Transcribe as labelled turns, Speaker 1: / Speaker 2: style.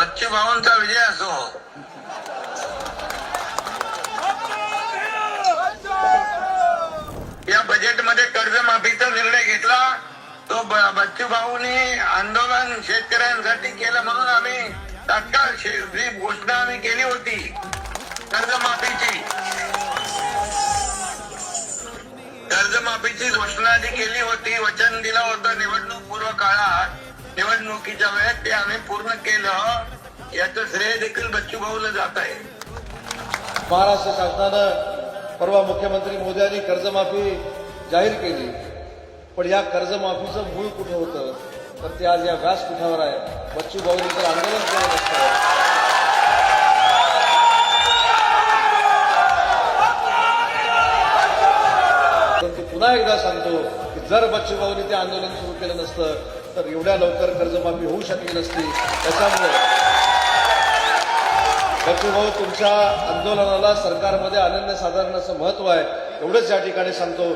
Speaker 1: बच्चू भाऊंचा विजय असो. या बजेटमध्ये कर्जमाफीचा निर्णय घेतला तो बच्चू भाऊंनी आंदोलन शेतकऱ्यांसाठी केलं म्हणून आम्ही तात्काळ जी घोषणा आम्ही केली होती कर्जमाफीची घोषणा जी केली होती, वचन दिलं होतं निवडणूक पूर्व काळात, निवडणुकीच्या वेळेत ते आम्ही पूर्ण केलं. याचं श्रेय देखील बच्चू भाऊला जात आहे.
Speaker 2: महाराष्ट्र शासनानं परवा मुख्यमंत्री मोदयांनी कर्जमाफी जाहीर केली, पण या कर्जमाफीचं मूळ कुठे होतं तर ते आज या व्यासपीठावर आहे. बच्चू भाऊंनी तर आंदोलन केलं नसतं. परंतु पुन्हा एकदा सांगतो की जर बच्चू भाऊंनी ते आंदोलन सुरू केलं नसतं तर एवढ्या लवकर कर्जमाफी होऊ शकली नसती. त्याच्यामुळे बच्चू भाऊ, तुमच्या आंदोलनाला सरकारमध्ये अनन्यसाधारण असं महत्व आहे. एवढंच या ठिकाणी सांगतो.